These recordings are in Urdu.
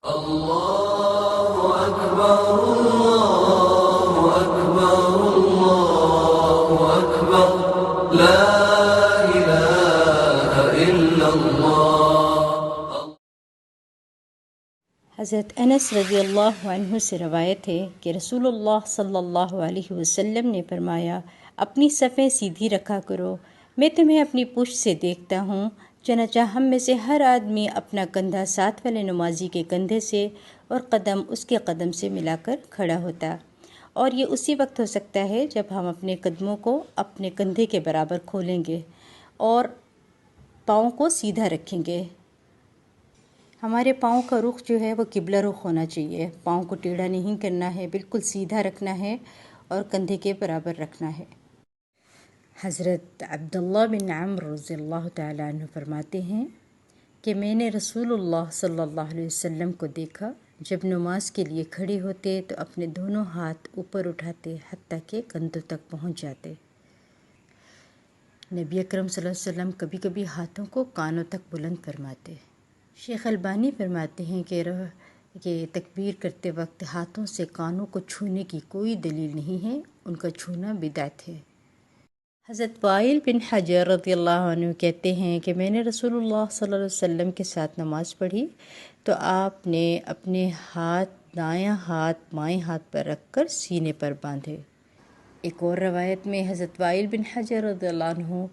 اللہ اکبر اللہ اکبر اللہ اکبر لا الہ الا اللہ۔ حضرت انس رضی اللہ عنہ سے روایت ہے کہ رسول اللہ صلی اللہ علیہ وسلم نے فرمایا، اپنی صفیں سیدھی رکھا کرو، میں تمہیں اپنی پشت سے دیکھتا ہوں۔ چنانچہ ہم میں سے ہر آدمی اپنا کندھا ساتھ والے نمازی کے کندھے سے اور قدم اس کے قدم سے ملا کر کھڑا ہوتا، اور یہ اسی وقت ہو سکتا ہے جب ہم اپنے قدموں کو اپنے کندھے کے برابر کھولیں گے اور پاؤں کو سیدھا رکھیں گے۔ ہمارے پاؤں کا رخ جو ہے وہ قبلہ رخ ہونا چاہیے، پاؤں کو ٹیڑھا نہیں کرنا ہے، بالکل سیدھا رکھنا ہے اور کندھے کے برابر رکھنا ہے۔ حضرت عبداللہ بن عمرو رضی اللہ تعالیٰ عنہ فرماتے ہیں کہ میں نے رسول اللہ صلی اللہ علیہ وسلم کو دیکھا، جب نماز کے لیے کھڑے ہوتے تو اپنے دونوں ہاتھ اوپر اٹھاتے حتیٰ کہ کندھوں تک پہنچ جاتے۔ نبی اکرم صلی اللہ علیہ وسلم کبھی کبھی ہاتھوں کو کانوں تک بلند فرماتے۔ شیخ البانی فرماتے ہیں کہ تکبیر کرتے وقت ہاتھوں سے کانوں کو چھونے کی کوئی دلیل نہیں ہے، ان کا چھونا بدعت ہے۔ حضرت وائل بن حجر رضی اللہ عنہ کہتے ہیں کہ میں نے رسول اللہ صلی اللہ علیہ وسلم کے ساتھ نماز پڑھی تو آپ نے اپنے دایاں ہاتھ بائیں ہاتھ پر رکھ کر سینے پر باندھے۔ ایک اور روایت میں حضرت وائل بن حجر رضی اللہ عنہ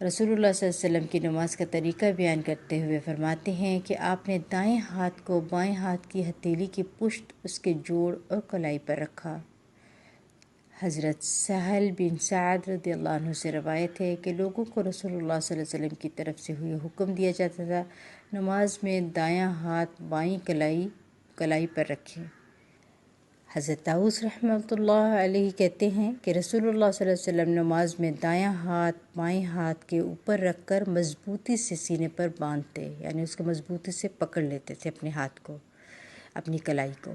رسول اللہ صلی اللہ علیہ وسلم کی نماز کا طریقہ بیان کرتے ہوئے فرماتے ہیں کہ آپ نے دائیں ہاتھ کو بائیں ہاتھ کی ہتھیلی کی پشت، اس کے جوڑ اور کلائی پر رکھا۔ حضرت سہل بن سعد رضی اللہ عنہ سے روایت ہے کہ لوگوں کو رسول اللہ صلی اللہ علیہ وسلم کی طرف سے ہوئے حکم دیا جاتا تھا، نماز میں دایاں ہاتھ بائیں کلائی پر رکھیں۔ حضرت طاؤس رحمۃ اللہ علیہ کہتے ہیں کہ رسول اللہ صلی اللہ علیہ وسلم نماز میں دایاں ہاتھ بائیں ہاتھ کے اوپر رکھ کر مضبوطی سے سینے پر باندھتے، یعنی اس کو مضبوطی سے پکڑ لیتے تھے اپنے ہاتھ کو، اپنی کلائی کو۔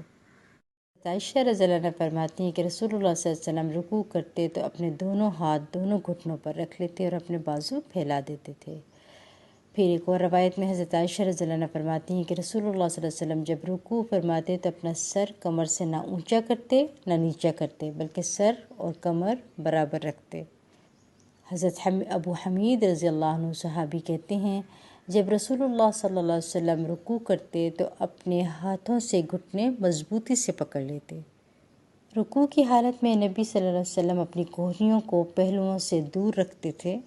عائشہ رضی اللہ عنہ فرماتی ہیں کہ رسول اللہ صلی اللہ علیہ وسلم رکوع کرتے تو اپنے دونوں ہاتھ دونوں گھٹنوں پر رکھ لیتے اور اپنے بازو پھیلا دیتے تھے۔ پھر ایک اور روایت میں حضرت عائشہ رضی اللہ عنہ فرماتی ہیں کہ رسول اللہ صلی اللہ علیہ وسلم جب رکوع فرماتے تو اپنا سر کمر سے نہ اونچا کرتے نہ نیچا کرتے، بلکہ سر اور کمر برابر رکھتے۔ حضرت ابو حمید رضی اللہ عنہ صحابی کہتے ہیں، جب رسول اللہ صلی اللہ علیہ وسلم رکوع کرتے تو اپنے ہاتھوں سے گھٹنے مضبوطی سے پکڑ لیتے۔ رکوع کی حالت میں نبی صلی اللہ علیہ وسلم اپنی کوہنیوں کو پہلوؤں سے دور رکھتے تھے۔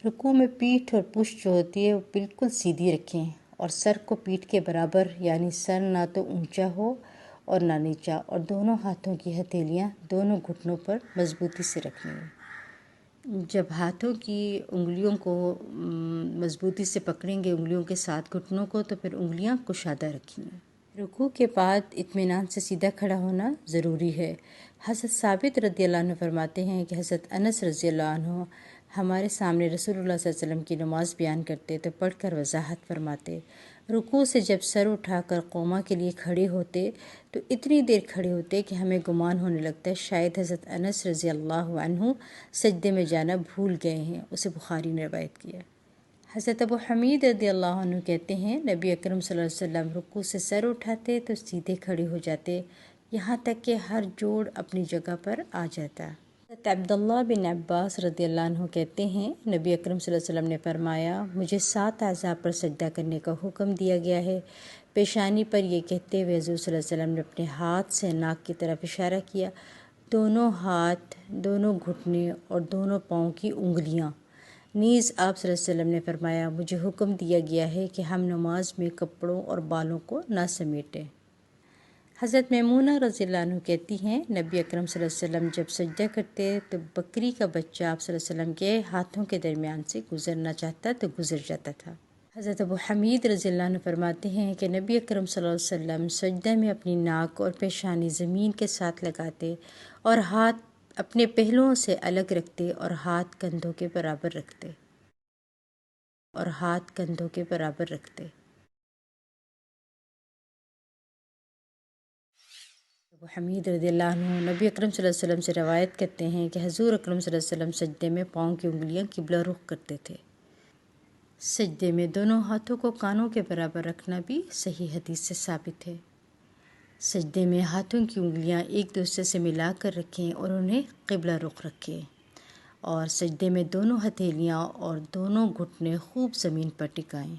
رکوع میں پیٹھ اور پشت جو ہوتی ہے وہ بالکل سیدھی رکھیں اور سر کو پیٹھ کے برابر، یعنی سر نہ تو اونچا ہو اور نہ نیچا، اور دونوں ہاتھوں کی ہتھیلیاں دونوں گھٹنوں پر مضبوطی سے رکھنی ہیں۔ جب ہاتھوں کی انگلیوں کو مضبوطی سے پکڑیں گے، انگلیوں کے ساتھ گھٹنوں کو، تو پھر انگلیاں کشادہ رکھیں گے۔ رکوع کے بعد اطمینان سے سیدھا کھڑا ہونا ضروری ہے۔ حضرت ثابت رضی اللہ عنہ فرماتے ہیں کہ حضرت انس رضی اللہ عنہ ہمارے سامنے رسول اللہ صلی اللہ علیہ وسلم کی نماز بیان کرتے تو پڑھ کر وضاحت فرماتے۔ رکوع سے جب سر اٹھا کر قوما کے لیے کھڑے ہوتے تو اتنی دیر کھڑے ہوتے کہ ہمیں گمان ہونے لگتا ہے شاید حضرت انس رضی اللہ عنہ سجدے میں جانا بھول گئے ہیں، اسے بخاری نے روایت کیا۔ حضرت ابو حمید رضی اللہ عنہ کہتے ہیں، نبی اکرم صلی اللہ علیہ وسلم رکوع سے سر اٹھاتے تو سیدھے کھڑے ہو جاتے، یہاں تک کہ ہر جوڑ اپنی جگہ پر آ جاتا۔ حضرت عبداللہ بن عباس رضی اللہ عنہ کہتے ہیں، نبی اکرم صلی اللہ علیہ وسلم نے فرمایا، مجھے 7 اعضاء پر سجدہ کرنے کا حکم دیا گیا ہے۔ پیشانی پر یہ کہتے ہوئے حضور صلی اللہ علیہ وسلم نے اپنے ہاتھ سے ناک کی طرف اشارہ کیا، دونوں ہاتھ، دونوں گھٹنے اور دونوں پاؤں کی انگلیاں۔ نیز آپ صلی اللہ علیہ وسلم نے فرمایا، مجھے حکم دیا گیا ہے کہ ہم نماز میں کپڑوں اور بالوں کو نہ سمیٹیں۔ حضرت میمونہ رضی اللہ عنہ کہتی ہیں، نبی اکرم صلی اللہ علیہ وسلم جب سجدہ کرتے تو بکری کا بچہ آپ صلی اللہ علیہ وسلم کے ہاتھوں کے درمیان سے گزرنا چاہتا تو گزر جاتا تھا۔ حضرت ابو حمید رضی اللہ عنہ فرماتے ہیں کہ نبی اکرم صلی اللہ علیہ وسلم سجدہ میں اپنی ناک اور پیشانی زمین کے ساتھ لگاتے اور ہاتھ اپنے پہلوؤں سے الگ رکھتے اور ہاتھ کندھوں کے برابر رکھتے۔ ابو حمید رضی اللہ عنہ نبی اکرم صلی اللہ علیہ وسلم سے روایت کرتے ہیں کہ حضور اکرم صلی اللہ علیہ وسلم سجدے میں پاؤں کی انگلیاں قبلہ رخ کرتے تھے۔ سجدے میں دونوں ہاتھوں کو کانوں کے برابر رکھنا بھی صحیح حدیث سے ثابت ہے۔ سجدے میں ہاتھوں کی انگلیاں ایک دوسرے سے ملا کر رکھیں اور انہیں قبلہ رخ رکھیں، اور سجدے میں دونوں ہتھیلیاں اور دونوں گھٹنے خوب زمین پر ٹکائیں۔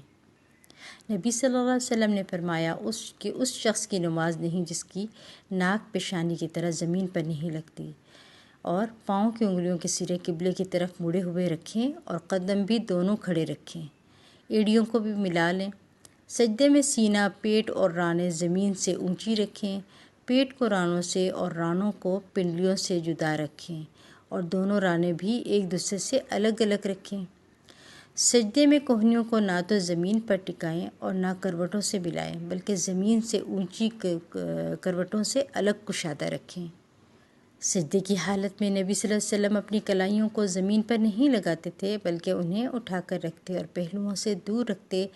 نبی صلی اللہ علیہ وسلم نے فرمایا اس شخص کی نماز نہیں جس کی ناک پیشانی کی طرح زمین پر نہیں لگتی، اور پاؤں کی انگلیوں کے سرے قبلے کی طرف مڑے ہوئے رکھیں اور قدم بھی دونوں کھڑے رکھیں، ایڑیوں کو بھی ملا لیں۔ سجدے میں سینہ، پیٹ اور رانیں زمین سے اونچی رکھیں، پیٹ کو رانوں سے اور رانوں کو پنڈلیوں سے جدا رکھیں، اور دونوں رانیں بھی ایک دوسرے سے الگ الگ رکھیں۔ سجدے میں کوہنیوں کو نہ تو زمین پر ٹکائیں اور نہ کروٹوں سے ملائیں، بلکہ زمین سے اونچی کروٹوں سے الگ کشادہ رکھیں۔ سجدے کی حالت میں نبی صلی اللہ علیہ وسلم اپنی کلائیوں کو زمین پر نہیں لگاتے تھے، بلکہ انہیں اٹھا کر رکھتے اور پہلوؤں سے دور رکھتے،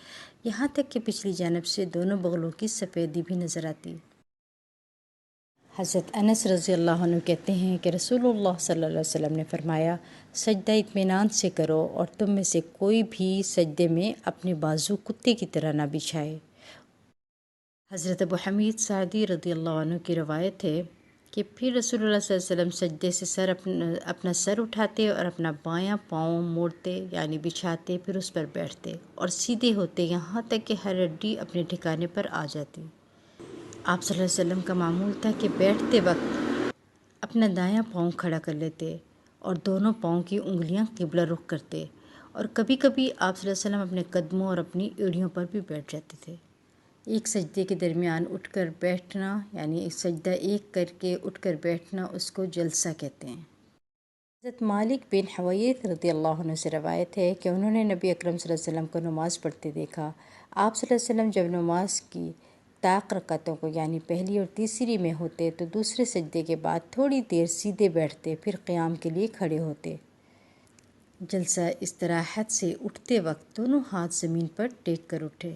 یہاں تک کہ پچھلی جانب سے دونوں بغلوں کی سفیدی بھی نظر آتی۔ حضرت انس رضی اللہ عنہ کہتے ہیں کہ رسول اللہ صلی اللہ علیہ وسلم نے فرمایا، سجدہ اطمینان سے کرو، اور تم میں سے کوئی بھی سجدے میں اپنے بازو کتے کی طرح نہ بچھائے۔ حضرت ابو حمید سعدی رضی اللہ عنہ کی روایت ہے کہ پھر رسول اللہ صلی اللہ علیہ وسلم سجدے سے اپنا سر اٹھاتے اور اپنا بایاں پاؤں موڑتے یعنی بچھاتے، پھر اس پر بیٹھتے اور سیدھے ہوتے یہاں تک کہ ہر ہڈی اپنے ٹھکانے پر آ جاتی۔ آپ صلی اللہ علیہ وسلم کا معمول تھا کہ بیٹھتے وقت اپنا دایاں پاؤں کھڑا کر لیتے اور دونوں پاؤں کی انگلیاں قبلہ رخ کرتے، اور کبھی کبھی آپ صلی اللہ علیہ وسلم اپنے قدموں اور اپنی ایڑیوں پر بھی بیٹھ جاتے تھے۔ ایک سجدے کے درمیان اٹھ کر بیٹھنا یعنی ایک سجدہ ایک کر کے اٹھ کر بیٹھنا، اس کو جلسہ کہتے ہیں۔ حضرت مالک بن حویرث رضی اللہ عنہ سے روایت ہے کہ انہوں نے نبی اکرم صلی اللہ علیہ وسلم کو نماز پڑھتے دیکھا۔ آپ صلی اللہ علیہ وسلم جب نماز کی طاق رکعتوں کو یعنی پہلی اور تیسری میں ہوتے تو دوسرے سجدے کے بعد تھوڑی دیر سیدھے بیٹھتے، پھر قیام کے لیے کھڑے ہوتے۔ جلسہ استراحت سے اٹھتے وقت دونوں ہاتھ زمین پر ٹیک کر اٹھے۔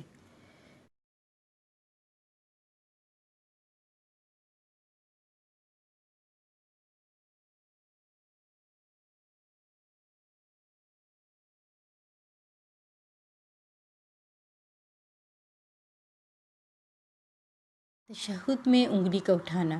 تشہد میں انگلی کا اٹھانا۔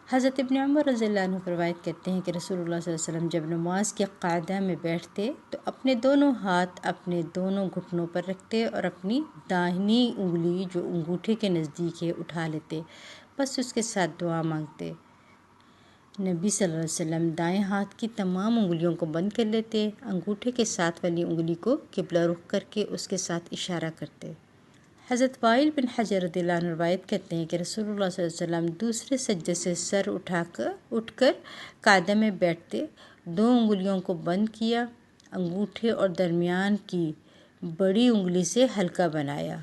حضرت ابن عمر رضی اللہ عنہ روایت کرتے ہیں کہ رسول اللہ صلی اللہ علیہ وسلم جب نماز کے قاعدہ میں بیٹھتے تو اپنے دونوں ہاتھ اپنے دونوں گھٹنوں پر رکھتے اور اپنی داہنی انگلی جو انگوٹھے کے نزدیک ہے اٹھا لیتے، بس اس کے ساتھ دعا مانگتے۔ نبی صلی اللہ علیہ وسلم دائیں ہاتھ کی تمام انگلیوں کو بند کر لیتے، انگوٹھے کے ساتھ والی انگلی کو قبلہ رخ کر کے اس کے ساتھ اشارہ کرتے۔ حضرت وائل بن حجر رضی اللہ عنہ روایت کرتے ہیں کہ رسول اللہ صلی اللہ علیہ وسلم دوسرے سجدے سے سر اٹھ کر قاعدہ میں بیٹھتے، دو انگلیوں کو بند کیا، انگوٹھے اور درمیان کی بڑی انگلی سے حلقہ بنایا،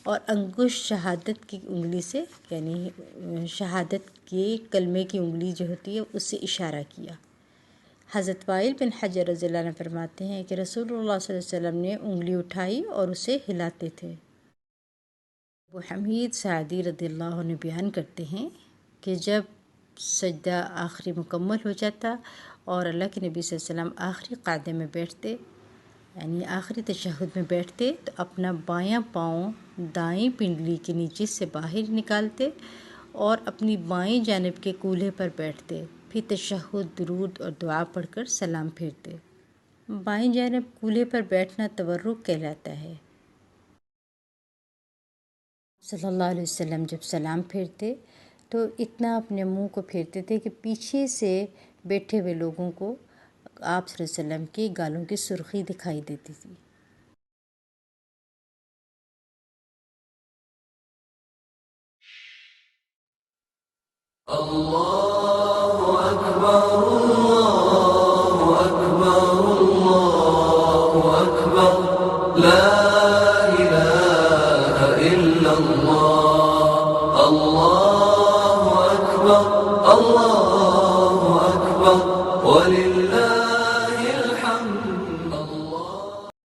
اور انگشت شہادت کی انگلی سے یعنی شہادت کے کلمے کی انگلی جو ہوتی ہے اس سے اشارہ کیا۔ حضرت وائل بن حجر رضی اللہ عنہ فرماتے ہیں کہ رسول اللہ صلی اللہ علیہ وسلم نے انگلی اٹھائی اور اسے ہلاتے تھے۔ ابو حمید سعدی رضی اللہ عنہ بیان کرتے ہیں کہ جب سجدہ آخری مکمل ہو جاتا اور اللہ کے نبی صلی اللہ علیہ وسلم آخری قاعدے میں بیٹھتے یعنی آخری تشہد میں بیٹھتے تو اپنا بایاں پاؤں دائیں پنڈلی کے نیچے سے باہر نکالتے اور اپنی بائیں جانب کے کولہے پر بیٹھتے، پھر تشہد، درود اور دعا پڑھ کر سلام پھیرتے۔ بائیں جانب کولہے پر بیٹھنا تورک کہلاتا ہے۔ صلی اللہ علیہ وسلم جب سلام پھیرتے تو اتنا اپنے منہ کو پھیرتے تھے کہ پیچھے سے بیٹھے ہوئے لوگوں کو آپ صلی اللہ علیہ وسلم کے گالوں کی سرخی دکھائی دیتی تھی۔ اللہ اکبر اللہ اکبر اللہ اکبر لا الہ الا اللہ اللہ اکبر